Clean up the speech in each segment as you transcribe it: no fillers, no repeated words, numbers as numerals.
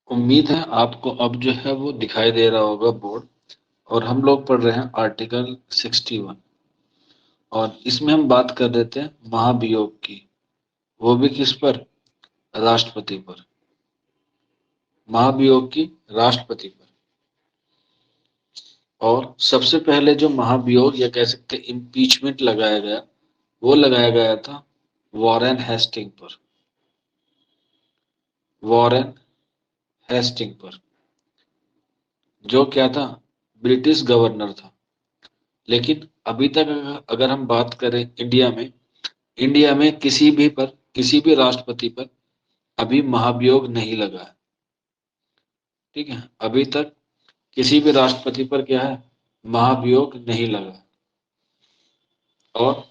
उम्मीद है आपको अब जो है वो दिखाई दे रहा होगा बोर्ड। और हम लोग पढ़ रहे हैं आर्टिकल 61। और इसमें हम बात कर रहे थे महाभियोग की। वो भी किस पर? राष्ट्रपति पर। महाभियोग की राष्ट्रपति पर। और सबसे पहले जो महाभियोग या कह सकते इम्पीचमेंट लगाया गया, वो लगाया गया था वॉरेन हेस्टिंग पर। वॉरेन हेस्टिंग पर, जो क्या था? ब्रिटिश गवर्नर था। लेकिन अभी तक अगर हम बात करें इंडिया में किसी भी राष्ट्रपति पर अभी महाभियोग नहीं लगा है। ठीक है, अभी तक किसी भी राष्ट्रपति पर क्या है? महाभियोग नहीं लगा। और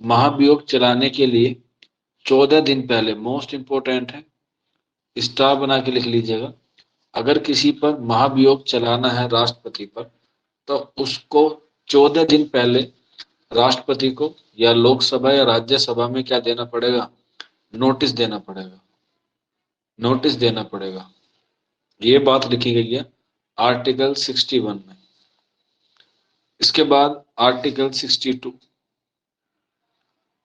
महाभियोग चलाने के लिए 14 दिन पहले, मोस्ट इंपोर्टेंट है, स्टार बना के लिख लीजिएगा। अगर किसी पर महाभियोग चलाना है राष्ट्रपति पर, तो उसको 14 दिन पहले राष्ट्रपति को या लोकसभा या राज्यसभा में क्या देना पड़ेगा? नोटिस देना पड़ेगा। नोटिस देना पड़ेगा। ये बात लिखी गई है आर्टिकल 61 में। इसके बाद आर्टिकल 62।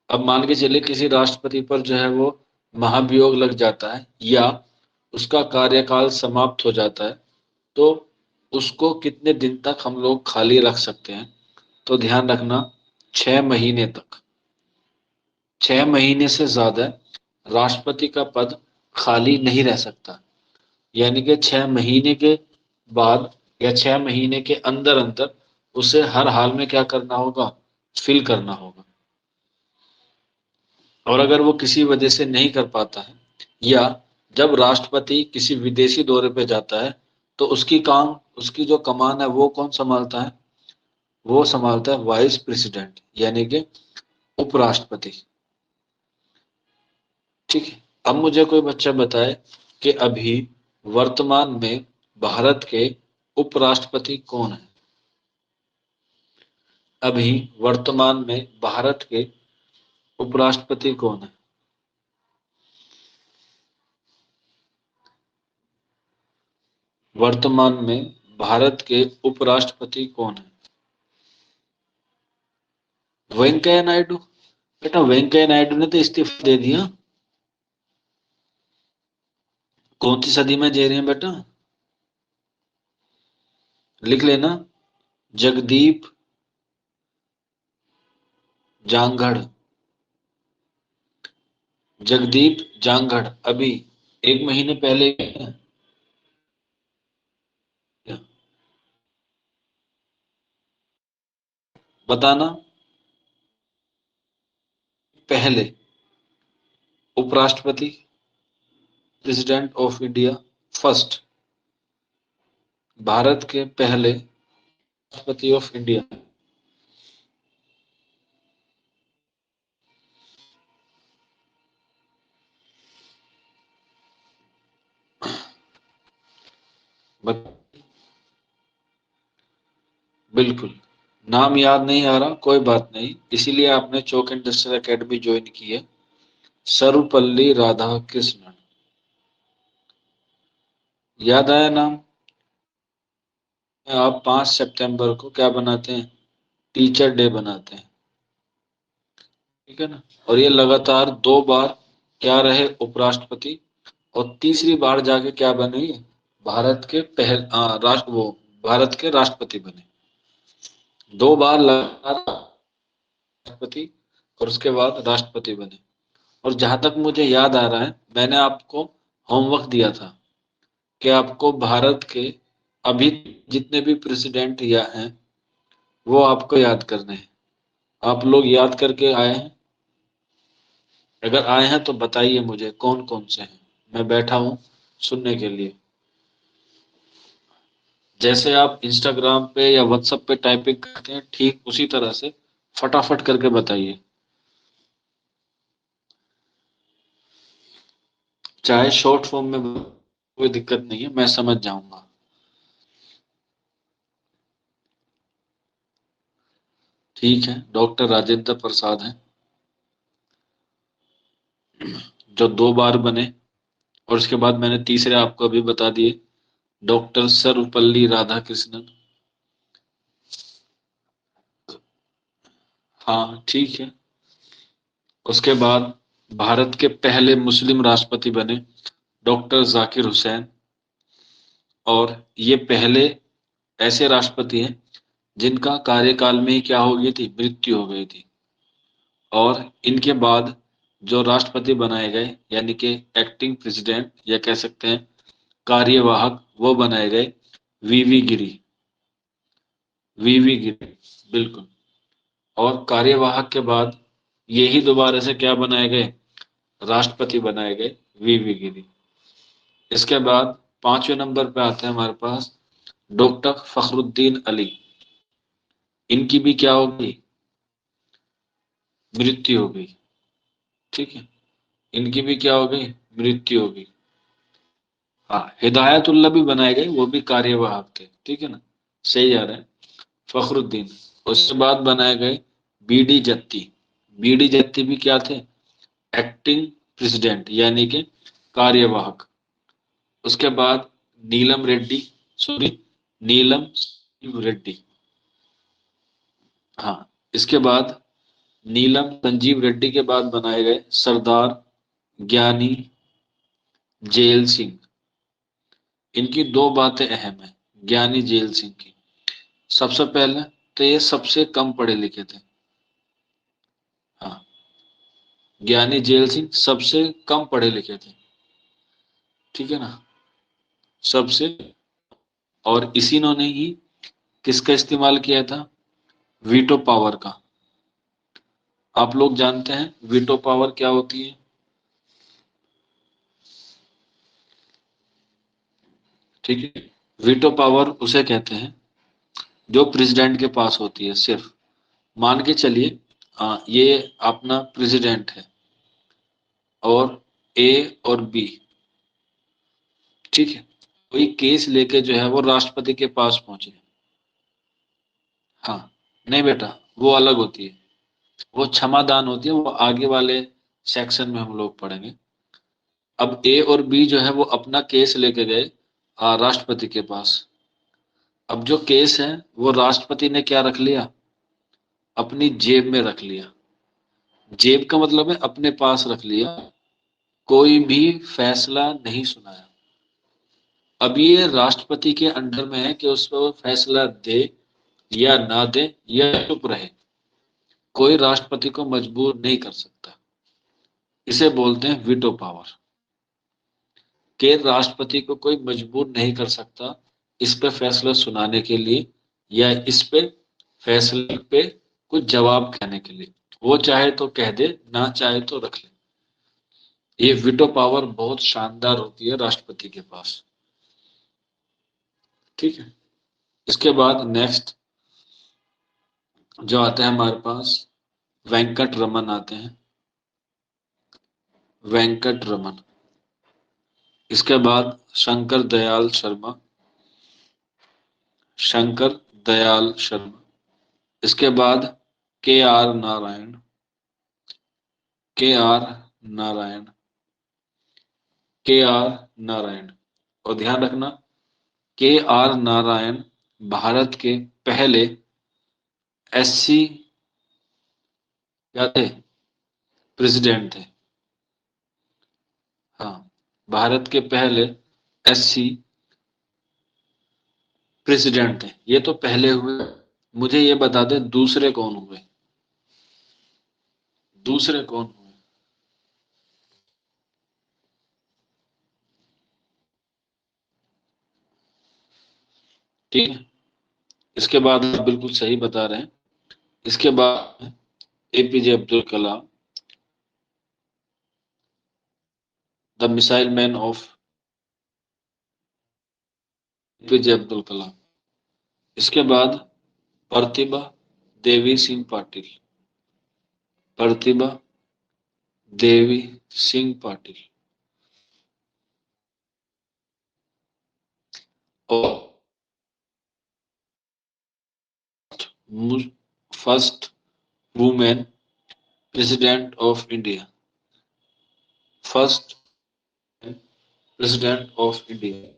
अब मान के चलिए किसी राष्ट्रपति पर जो है वो महाभियोग लग जाता है या उसका कार्यकाल समाप्त हो जाता है, तो उसको कितने दिन तक हम लोग खाली रख सकते हैं? तो ध्यान रखना, 6 महीने तक। 6 महीने से ज्यादा राष्ट्रपति का पद खाली नहीं रह सकता। यानी कि 6 महीने के बाद या 6 महीने के अंदर अंदर उसे हर हाल में क्या करना होगा? फिल करना होगा। और अगर वो किसी वजह से नहीं कर पाता है, या जब राष्ट्रपति किसी विदेशी दौरे पे जाता है, तो उसकी जो कमान है वो कौन संभालता है? वो संभालता है वाइस प्रेसिडेंट, यानी कि उपराष्ट्रपति। ठीक है। अब मुझे कोई बच्चा बताए कि अभी वर्तमान में भारत के उपराष्ट्रपति कौन है? अभी वर्तमान में भारत के उपराष्ट्रपति कौन है? वर्तमान में भारत के उपराष्ट्रपति कौन है? वेंकैया नायडू। बेटा वेंकैया नायडू ने तो इस्तीफा दे दिया। कौन सी सदी में जी रहे हैं बेटा? लिख लेना, जगदीप जांघड़। जगदीप जांघड़ अभी 1 महीने पहले बताना। पहले उपराष्ट्रपति, president of India, first, Bharat के पहले राष्ट्रपति ऑफ इंडिया। बिल्कुल। नाम याद नहीं आ रहा, कोई बात नहीं, इसीलिए आपने चौक इंडस्ट्रियल एकेडमी ज्वाइन की है। सर्वपल्ली राधाकृष्णन। याद आया नाम? आप 5 सितंबर को क्या बनाते हैं? टीचर डे बनाते हैं। ठीक है ना। और ये लगातार 2 बार क्या रहे? उपराष्ट्रपति। और तीसरी बार जाके क्या बने? भारत के भारत के राष्ट्रपति बने। 2 बार लगातार राष्ट्रपति और उसके बाद राष्ट्रपति बने। और जहां तक मुझे याद आ रहा है, मैंने आपको होमवर्क दिया था कि आपको भारत के अभी जितने भी प्रेसिडेंट या हैं वो आपको याद करने हैं। आप लोग याद करके आए हैं? अगर आए हैं तो बताइए मुझे कौन कौन से हैं। मैं बैठा हूं सुनने के लिए। जैसे आप इंस्टाग्राम पे या व्हाट्सएप पे टाइपिंग करते हैं, ठीक उसी तरह से फटाफट करके बताइए। चाहे शॉर्ट फॉर्म में, कोई दिक्कत नहीं है, मैं समझ जाऊंगा। ठीक है, डॉक्टर राजेंद्र प्रसाद हैं, जो 2 बार बने। और उसके बाद मैंने तीसरे आपको अभी बता दिए, डॉक्टर सर्वपल्ली राधाकृष्णन। हाँ ठीक है। उसके बाद भारत के पहले मुस्लिम राष्ट्रपति बने डॉक्टर जाकिर हुसैन, और ये पहले ऐसे राष्ट्रपति हैं जिनका कार्यकाल में ही क्या हो गई थी, मृत्यु हो गई थी। और इनके बाद जो राष्ट्रपति बनाए गए, यानी कि एक्टिंग प्रेसिडेंट या कह सकते हैं कार्यवाहक, वो बनाए गए वीवी गिरी। वीवी गिरी, बिल्कुल। और कार्यवाहक के बाद यही दोबारा से क्या बनाए गए, राष्ट्रपति बनाए गए वीवी गिरी। इसके बाद पांचवें नंबर पे आते हैं हमारे पास डॉक्टर फखरुद्दीन अली। इनकी भी क्या होगी, मृत्यु हो गई। ठीक है, इनकी भी क्या हो गई, मृत्यु हो गई। हाँ, हिदायतुल्लाह भी बनाए गए, वो भी कार्यवाहक थे। ठीक है ना, सही आ रहा है, फखरुद्दीन। उसके बाद बनाए गए बीडी जत्ती। बीडी जत्ती भी क्या थे, एक्टिंग प्रेसिडेंट यानी कि कार्यवाहक। उसके बाद नीलम रेड्डी, सॉरी, नीलम रेड्डी। हाँ, इसके बाद नीलम संजीव रेड्डी के बाद बनाए गए सरदार ज्ञानी जेल सिंह। इनकी दो बातें अहम है ज्ञानी जेल सिंह की। सबसे पहले तो ये सबसे कम पढ़े लिखे थे। हाँ, ज्ञानी जेल सिंह सबसे कम पढ़े लिखे थे। ठीक है ना, सबसे। और इसी ने ही किसका इस्तेमाल किया था, वीटो पावर का। आप लोग जानते हैं वीटो पावर क्या होती है। ठीक है, वीटो पावर उसे कहते हैं जो प्रेसिडेंट के पास होती है। सिर्फ मान के चलिए, ये अपना प्रेसिडेंट है और ए और बी, ठीक है, कोई केस लेके जो है वो राष्ट्रपति के पास पहुंचे। हाँ, नहीं बेटा, वो अलग होती है, वो क्षमादान होती है, वो आगे वाले सेक्शन में हम लोग पढ़ेंगे। अब ए और बी जो है वो अपना केस लेके गए राष्ट्रपति के पास। अब जो केस है वो राष्ट्रपति ने क्या रख लिया, अपनी जेब में रख लिया। जेब का मतलब है अपने पास रख लिया, कोई भी फैसला नहीं सुनाया। अब ये राष्ट्रपति के अंडर में है कि उस पर वो फैसला दे या ना दे या चुप रहे। कोई राष्ट्रपति को मजबूर नहीं कर सकता। इसे बोलते हैं वीटो पावर, कि राष्ट्रपति को कोई मजबूर नहीं कर सकता इस पे फैसला सुनाने के लिए या इस पे फैसले पे कुछ जवाब कहने के लिए। वो चाहे तो कह दे, ना चाहे तो रख ले। ये वीटो पावर बहुत शानदार होती है राष्ट्रपति के पास। ठीक है, इसके बाद नेक्स्ट जो आते हैं हमारे पास वेंकट रमन आते हैं, वेंकट रमन। इसके बाद शंकर दयाल शर्मा, शंकर दयाल शर्मा। इसके बाद के आर नारायण, के आर नारायण, के आर नारायण। और ध्यान रखना, के आर नारायण भारत के पहले एससी क्या थे, प्रेसिडेंट थे। हाँ, भारत के पहले एससी प्रेसिडेंट थे। ये तो पहले हुए, मुझे ये बता दे दूसरे कौन हुए, दूसरे कौन हुए। ठीक है, इसके बाद आप बिल्कुल सही बता रहे हैं। इसके बाद APJ Abdul Kalam, the missile man of APJ Abdul Kalam. इसके बाद प्रतिभा देवी सिंह पाटिल, प्रतिभा देवी सिंह पाटिल। और first women president of India, first president of India.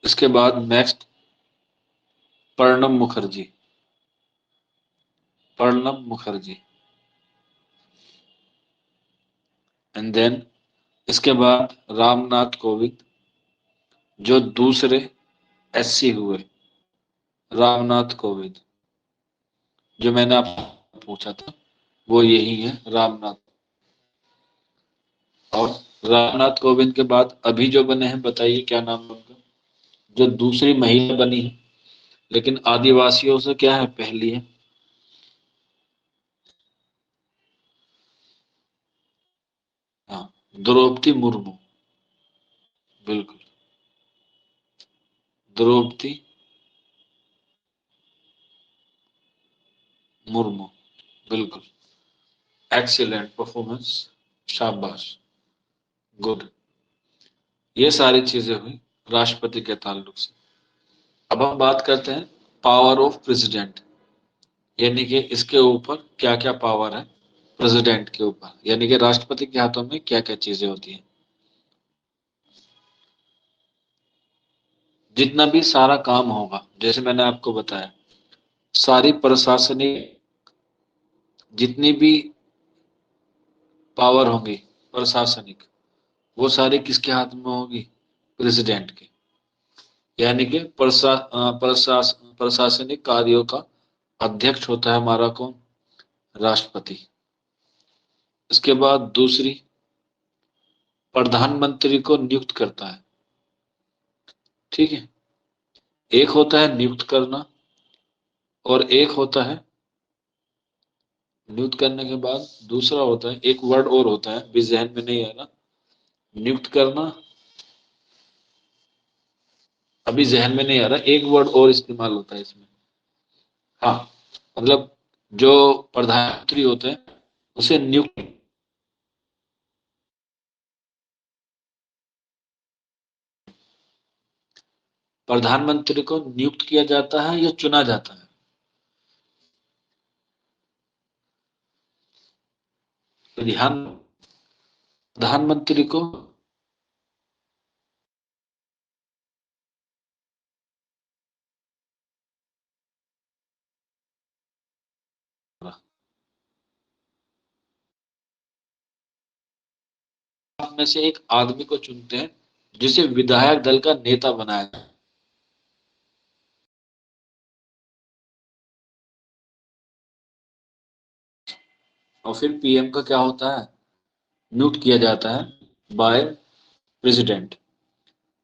इसके बाद next Pranab Mukherjee. Pranab Mukherjee. And then इसके बाद रामनाथ कोविंद, जो दूसरे एससी हुए। रामनाथ कोविंद, जो मैंने आपको पूछा था वो यही है, रामनाथ। और रामनाथ कोविंद के बाद अभी जो बने हैं, बताइए क्या नाम है उनका? जो दूसरी महिला बनी है लेकिन आदिवासियों से क्या है, पहली है। हाँ, द्रौपदी मुर्मू। बिल्कुल, द्रौपदी मुर्मू। बिल्कुल, एक्सीलेंट परफॉर्मेंस, शाबाश, गुड। ये सारी चीजें हुई राष्ट्रपति के ताल्लुक से। अब हम बात करते हैं पावर ऑफ प्रेसिडेंट, यानी कि इसके ऊपर क्या क्या पावर है प्रेसिडेंट के ऊपर, यानी कि राष्ट्रपति के हाथों में क्या क्या चीजें होती हैं। जितना भी सारा काम होगा, जैसे मैंने आपको बताया, सारी प्रशासनिक जितनी भी पावर होंगी प्रशासनिक, वो सारी किसके हाथ में होगी? प्रेसिडेंट के। यानी कि प्रशासनिक कार्यों का अध्यक्ष होता है हमारा कौन? राष्ट्रपति। इसके बाद दूसरी, प्रधानमंत्री को नियुक्त करता है। ठीक है, एक होता है नियुक्त करना और एक होता है नियुक्त करने के बाद दूसरा होता है, एक वर्ड और होता है, भी जहन में नहीं आ रहा। नियुक्त करना अभी जहन में नहीं आ रहा, एक वर्ड और इस्तेमाल होता है इसमें। हाँ, मतलब जो प्रधानमंत्री होते हैं उसे नियुक्त, प्रधानमंत्री को नियुक्त किया जाता है या चुना जाता है? तो ध्यान, प्रधानमंत्री को में से एक आदमी को चुनते हैं जिसे विधायक दल का नेता बनाया जाए। और फिर पीएम का क्या होता है? नियुक्त किया जाता है बाय प्रेसिडेंट।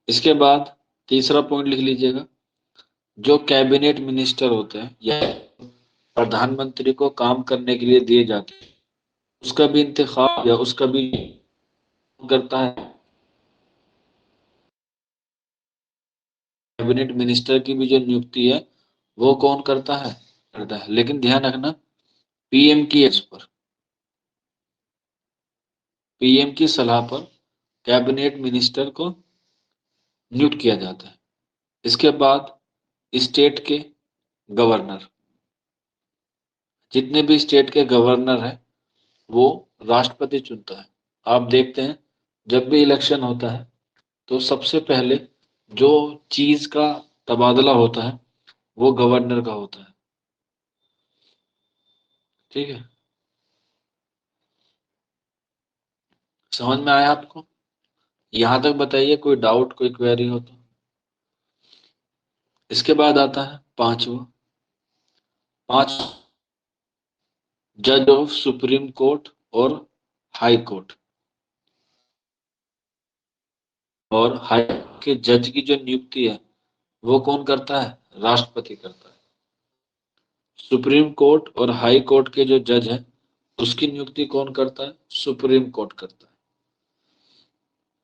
इसके बाद तीसरा पॉइंट लिख लीजिएगा, जो कैबिनेट मिनिस्टर होते हैं या प्रधानमंत्री को काम करने के लिए दिए जाते हैं, उसका भी इंतखाब या उसका भी करता है। कैबिनेट मिनिस्टर की भी जो नियुक्ति है वो कौन करता है? करता है, लेकिन ध्यान रखना, पीएम की एस पर, पीएम की सलाह पर कैबिनेट मिनिस्टर को नियुक्त किया जाता है। इसके बाद स्टेट के गवर्नर, जितने भी स्टेट के गवर्नर हैं वो राष्ट्रपति चुनता है। आप देखते हैं जब भी इलेक्शन होता है तो सबसे पहले जो चीज का तबादला होता है वो गवर्नर का होता है। ठीक है, समझ में आया आपको? यहां तक बताइए, कोई डाउट कोई क्वेरी हो तो। इसके बाद आता है पांचवा, पांच, जज ऑफ सुप्रीम कोर्ट और हाई कोर्ट। और हाई कोर्ट के जज की जो नियुक्ति है वो कौन करता है? राष्ट्रपति करता है। सुप्रीम कोर्ट और हाई कोर्ट के जो जज हैं उसकी नियुक्ति कौन करता है? सुप्रीम कोर्ट करता है,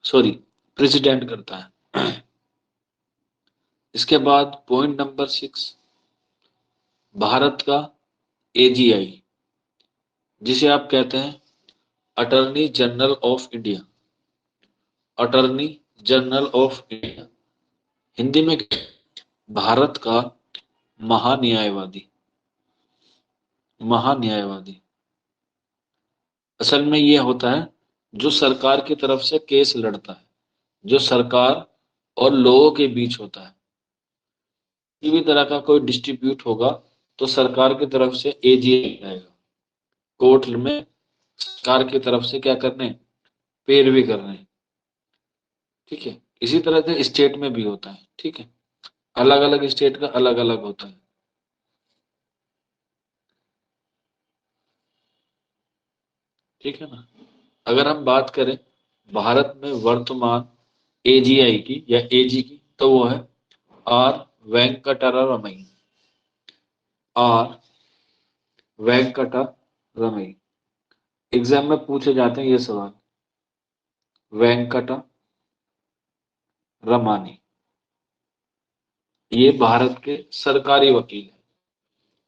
सॉरी, प्रेसिडेंट करता है। इसके बाद पॉइंट नंबर 6, भारत का एजीआई, जिसे आप कहते हैं attorney general of India. Attorney general of India Hindi में भारत का महान्यायवादी। महान्यायवादी असल में ये होता है जो सरकार की तरफ से केस लड़ता है, जो सरकार और लोगों के बीच होता है। किसी भी तरह का कोई डिस्ट्रीब्यूट होगा तो सरकार की तरफ से एजीआई आएगा कोर्ट में, सरकार की तरफ से क्या करने, पैरवी करने। ठीक है, इसी तरह से स्टेट में भी होता है। ठीक है, अलग अलग स्टेट का अलग अलग होता है। ठीक है ना। अगर हम बात करें भारत में वर्तमान एजीआई की या एजी की, तो वो है आर वेंकटरमई। आर वेंकटरमई। एग्जाम में पूछे जाते हैं ये सवाल। वेंकट रमानी, ये भारत के सरकारी वकील हैं।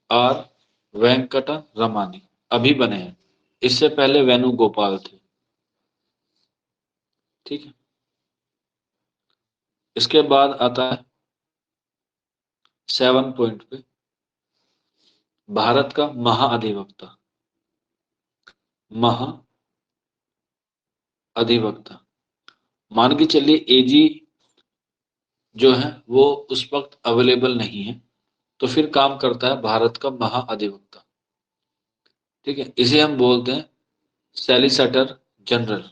आर वेंकट रमानी अभी बने हैं, इससे पहले वेणुगोपाल थे। ठीक है, इसके बाद आता है 7 पॉइंट पे, भारत का महाअधिवक्ता। महाअधिवक्ता, मान के चलिए एजी जो है वो उस वक्त अवेलेबल नहीं है, तो फिर काम करता है भारत का महाअधिवक्ता। ठीक है, इसे हम बोलते हैं सैलिसिटर जनरल।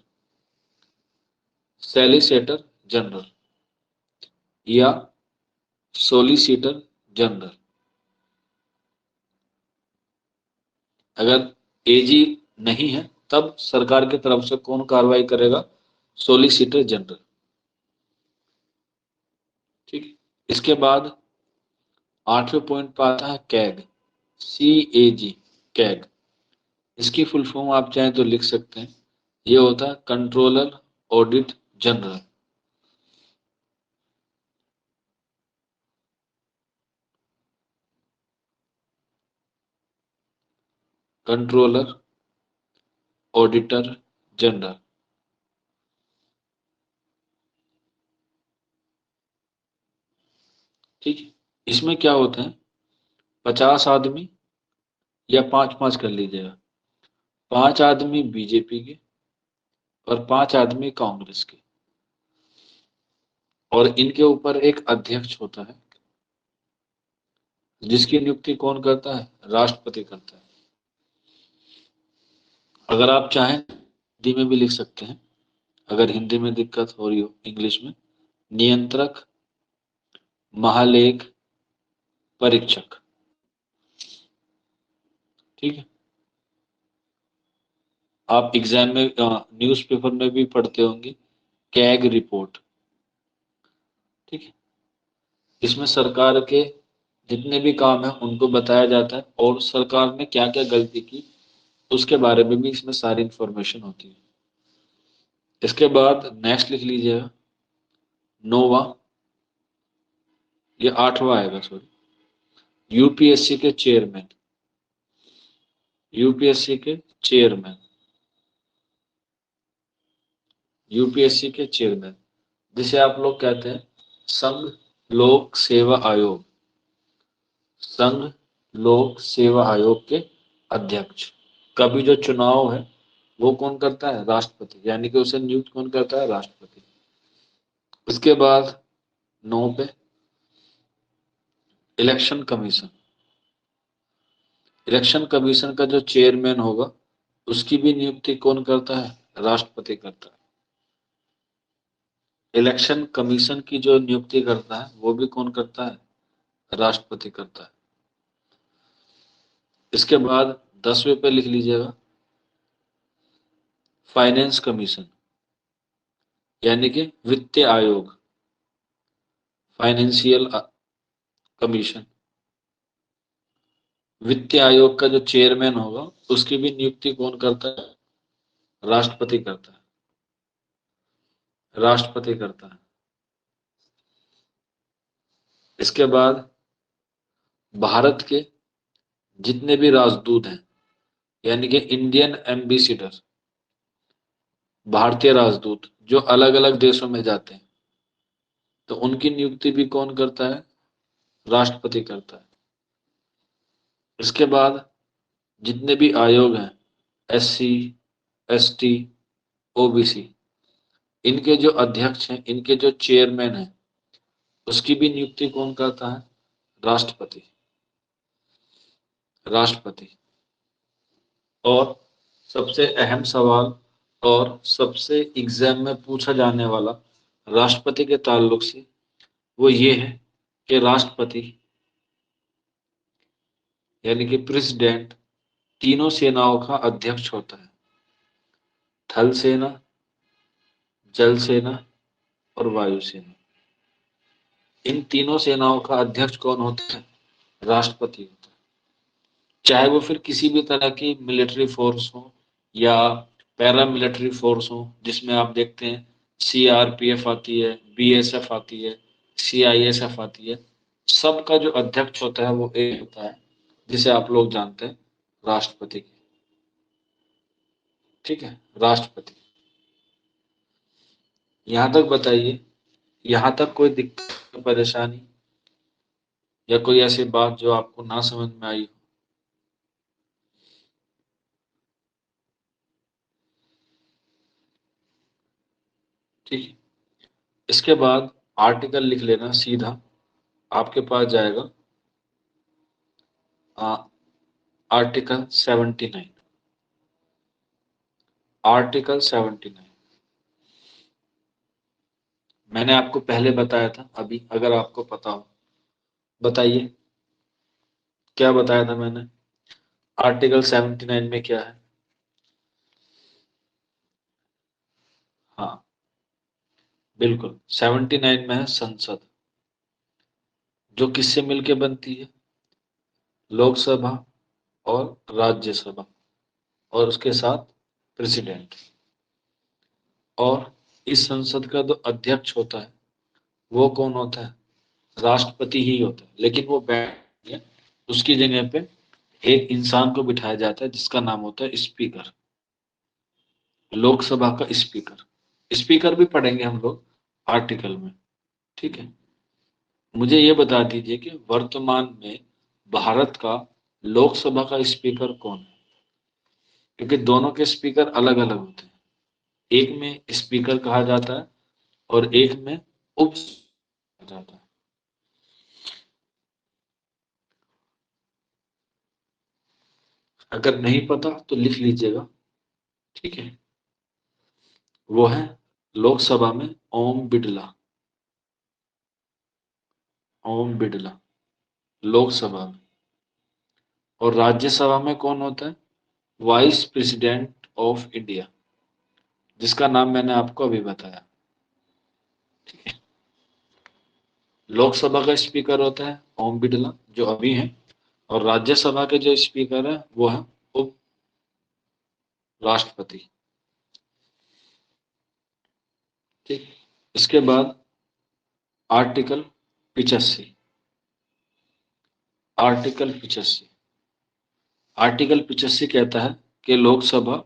सैलिसिटर जनरल या सोलिसिटर जनरल। अगर एजी नहीं है तब सरकार की तरफ से कौन कार्रवाई करेगा, सोलिसिटर जनरल। ठीक है, इसके बाद 8वें पॉइंट पर आता है कैग। CAG, कैग, इसकी फुल फॉर्म आप चाहें तो लिख सकते हैं। ये होता है controller audit general. Controller auditor general. ठीक है, इसमें क्या होता है, 50 आदमी या 5-5 कर लीजिएगा, 5 आदमी बीजेपी के और 5 आदमी कांग्रेस के, और इनके ऊपर एक अध्यक्ष होता है जिसकी नियुक्ति कौन करता है, राष्ट्रपति करता है। अगर आप चाहें हिंदी में भी लिख सकते हैं, अगर हिंदी में दिक्कत हो रही हो इंग्लिश में, नियंत्रक महालेख परीक्षक। ठीक है, आप एग्जाम में न्यूज़पेपर में भी पढ़ते होंगे कैग रिपोर्ट। ठीक है, इसमें सरकार के जितने भी काम है उनको बताया जाता है और सरकार ने क्या क्या गलती की उसके बारे में भी इसमें सारी इंफॉर्मेशन होती है। इसके बाद नेक्स्ट लिख लीजिएगा नोवा, ये 8वां आएगा सॉरी, यूपीएससी के चेयरमैन। यूपीएससी के चेयरमैन, यूपीएससी के चेयरमैन जिसे आप लोग कहते हैं संघ लोक सेवा आयोग। संघ लोक सेवा आयोग के अध्यक्ष का भी जो चुनाव है वो कौन करता है, राष्ट्रपति, यानी कि उसे नियुक्त कौन करता है, राष्ट्रपति। इसके बाद 9 पे इलेक्शन कमीशन। इलेक्शन कमीशन का जो चेयरमैन होगा उसकी भी नियुक्ति कौन करता है, राष्ट्रपति करता है। इलेक्शन कमीशन की जो नियुक्ति करता है वो भी कौन करता है, राष्ट्रपति करता है। इसके बाद 10वें पे लिख लीजिएगा फाइनेंस कमीशन, यानी कि वित्तीय आयोग, फाइनेंशियल कमीशन। वित्तीय आयोग का जो चेयरमैन होगा उसकी भी नियुक्ति कौन करता है, राष्ट्रपति करता है। राष्ट्रपति करता है। इसके बाद भारत के जितने भी राजदूत हैं, यानी कि इंडियन एम्बेसिडर, भारतीय राजदूत जो अलग अलग देशों में जाते हैं, तो उनकी नियुक्ति भी कौन करता है, राष्ट्रपति करता है। इसके बाद जितने भी आयोग हैं, SC ST ओबीसी, इनके जो अध्यक्ष हैं, इनके जो चेयरमैन हैं, उसकी भी नियुक्ति कौन करता है? राष्ट्रपति। राष्ट्रपति। और सबसे अहम सवाल और सबसे एग्जाम में पूछा जाने वाला राष्ट्रपति के ताल्लुक से वो ये है कि राष्ट्रपति यानी कि प्रेसिडेंट तीनों सेनाओं का अध्यक्ष होता है। थल सेना, जल सेना और वायु सेना। इन तीनों सेनाओं का अध्यक्ष कौन होता है? राष्ट्रपति होता है। चाहे वो फिर किसी भी तरह की मिलिट्री फोर्स हो या पैरा मिलिट्री फोर्स हो, जिसमें आप देखते हैं सीआरपीएफ आती है, बीएसएफ आती है, सीआईएसएफ आती है, सबका जो अध्यक्ष होता है वो एक होता है, जिसे आप लोग जानते हैं राष्ट्रपति। ठीक है, राष्ट्रपति। यहां तक बताइए, यहां तक कोई दिक्कत परेशानी या कोई ऐसी बात जो आपको ना समझ में आई? ठीक है, इसके बाद आर्टिकल लिख लेना सीधा, आपके पास जाएगा आर्टिकल 79। आर्टिकल 79 मैंने आपको पहले बताया था, अभी अगर आपको पता हो बताइए, क्या बताया था मैंने? आर्टिकल 79 में क्या है? हाँ, बिल्कुल, 79 में है संसद, जो किससे मिलके बनती है? लोकसभा और राज्यसभा, और उसके साथ प्रेसिडेंट। और इस संसद का जो अध्यक्ष होता है वो कौन होता है? राष्ट्रपति ही होता है, लेकिन वो बैठ, उसकी जगह पे एक इंसान को बिठाया जाता है जिसका नाम होता है स्पीकर। लोकसभा का स्पीकर। स्पीकर भी पढ़ेंगे हम लोग आर्टिकल में। ठीक है, मुझे ये बता दीजिए कि वर्तमान में भारत का लोकसभा का स्पीकर कौन है? क्योंकि दोनों के स्पीकर अलग अलग होते हैं। एक में स्पीकर कहा जाता है और एक में उप कहा जाता है। अगर नहीं पता तो लिख लीजिएगा। ठीक है, वो है लोकसभा में ओम बिड़ला। ओम बिड़ला लोकसभा में। और राज्यसभा में कौन होता है? वाइस प्रेसिडेंट ऑफ इंडिया, जिसका नाम मैंने आपको अभी बताया। ठीक है, लोकसभा का स्पीकर होता है ओम बिड़ला, जो अभी है, और राज्यसभा के जो स्पीकर है वो है उप राष्ट्रपति। ठीक, इसके बाद आर्टिकल 85। आर्टिकल 85। आर्टिकल 85 कहता है कि लोकसभा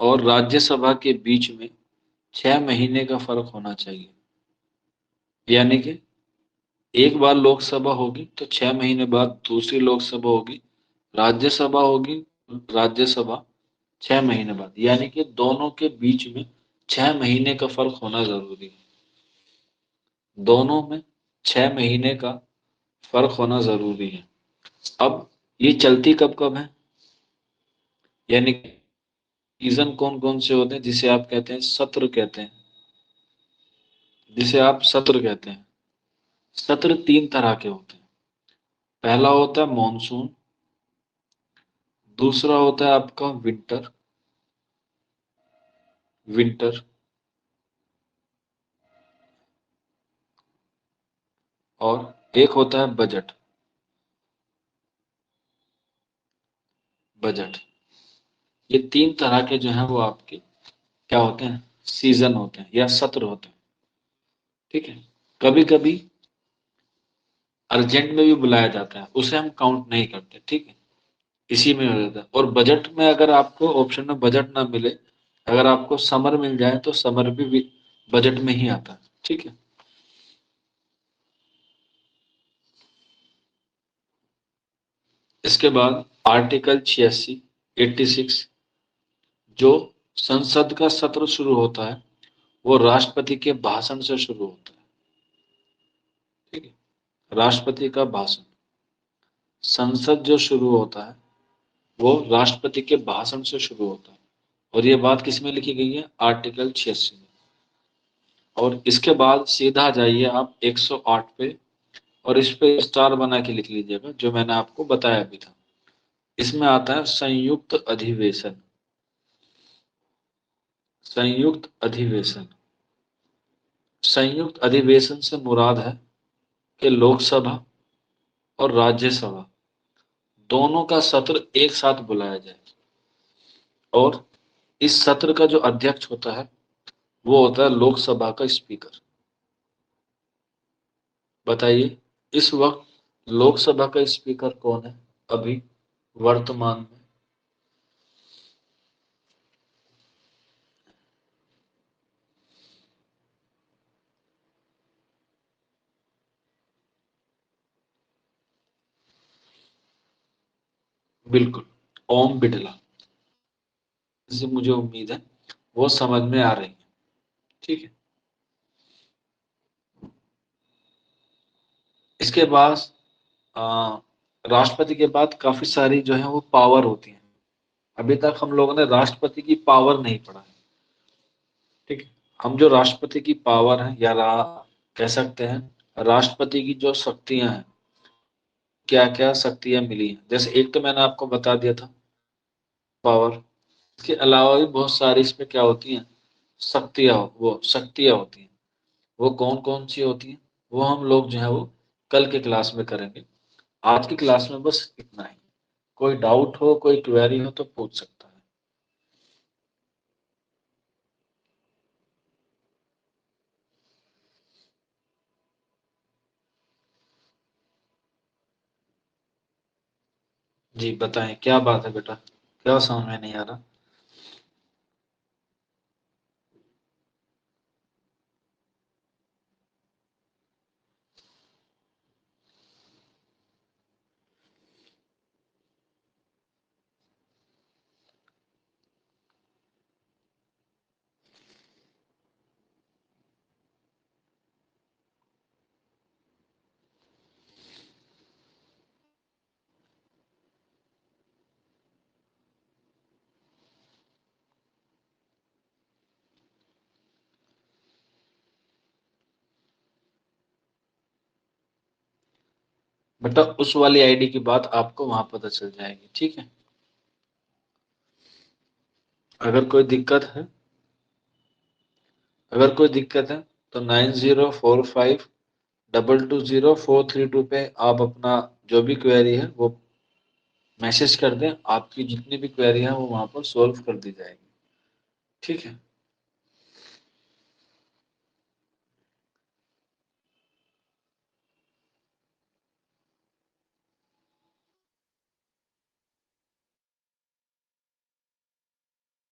और राज्यसभा के बीच में 6 महीने का फर्क होना चाहिए। यानी कि एक बार लोकसभा होगी तो 6 महीने बाद दूसरी लोकसभा होगी, राज्यसभा होगी, राज्यसभा 6 महीने बाद, यानी कि दोनों के बीच में 6 महीने का फर्क होना जरूरी है। दोनों में 6 महीने का फर्क होना जरूरी है। अब ये चलती कब कब है, यानी सीजन कौन कौन से होते हैं, जिसे आप कहते हैं सत्र कहते हैं, जिसे आप सत्र कहते हैं। सत्र 3 तरह के होते हैं। पहला होता है मॉनसून, दूसरा होता है आपका विंटर। विंटर। और एक होता है बजट। बजट। ये 3 तरह के जो हैं वो आपके क्या होते हैं? सीजन होते हैं या सत्र होते हैं। ठीक है, कभी कभी अर्जेंट में भी बुलाया जाता है, उसे हम काउंट नहीं करते। ठीक है, इसी में हो जाता है। और बजट में अगर आपको ऑप्शन में बजट ना मिले, अगर आपको समर मिल जाए तो समर भी बजट में ही आता है। ठीक है, इसके बाद आर्टिकल 86, 86, जो संसद का सत्र शुरू होता है वो राष्ट्रपति के भाषण से शुरू होता है। ठीक है, राष्ट्रपति का भाषण। संसद जो शुरू होता है वो राष्ट्रपति के भाषण से शुरू होता है। और ये बात किस में लिखी गई है? आर्टिकल 86 में। और इसके बाद सीधा जाइए आप 108 पे, और इस पे स्टार बना के लिख लीजिएगा जो मैंने आपको बताया अभी था। इसमें आता है संयुक्त अधिवेशन। संयुक्त अधिवेशन। संयुक्त अधिवेशन से मुराद है कि लोकसभा और राज्यसभा दोनों का सत्र एक साथ बुलाया जाए। और इस सत्र का जो अध्यक्ष होता है वो होता है लोकसभा का स्पीकर। बताइए इस वक्त लोकसभा का स्पीकर कौन है अभी वर्तमान में? बिल्कुल, ओम बिड़ला। इससे मुझे उम्मीद है वो समझ में आ रही है। ठीक है, इसके बाद आ, राष्ट्रपति के बाद काफी सारी जो है वो पावर होती हैं। अभी तक हम लोगों ने राष्ट्रपति की पावर नहीं पढ़ा है। ठीक है, हम जो राष्ट्रपति की पावर है या कह सकते हैं राष्ट्रपति की जो शक्तियां हैं, क्या क्या शक्तियां मिली हैं, जैसे एक तो मैंने आपको बता दिया था पावर। इसके अलावा भी बहुत सारी इसमें क्या होती हैं, शक्तियां होती हैं। वो कौन कौन सी होती हैं वो हम लोग जो है वो कल के क्लास में करेंगे। आज की क्लास में बस इतना ही। कोई डाउट हो, कोई क्वेरी हो तो पूछ सकता है। जी बताएं, क्या बात है बेटा, क्या समझ में नहीं आ रहा? बेटा उस वाली आईडी की बात आपको वहां पता चल जाएगी। ठीक है, अगर कोई दिक्कत है, अगर कोई दिक्कत है तो 9045220432 पे आप अपना जो भी क्वेरी है वो मैसेज कर दें। आपकी जितनी भी क्वेरी है वो वहां पर सॉल्व कर दी जाएगी। ठीक है।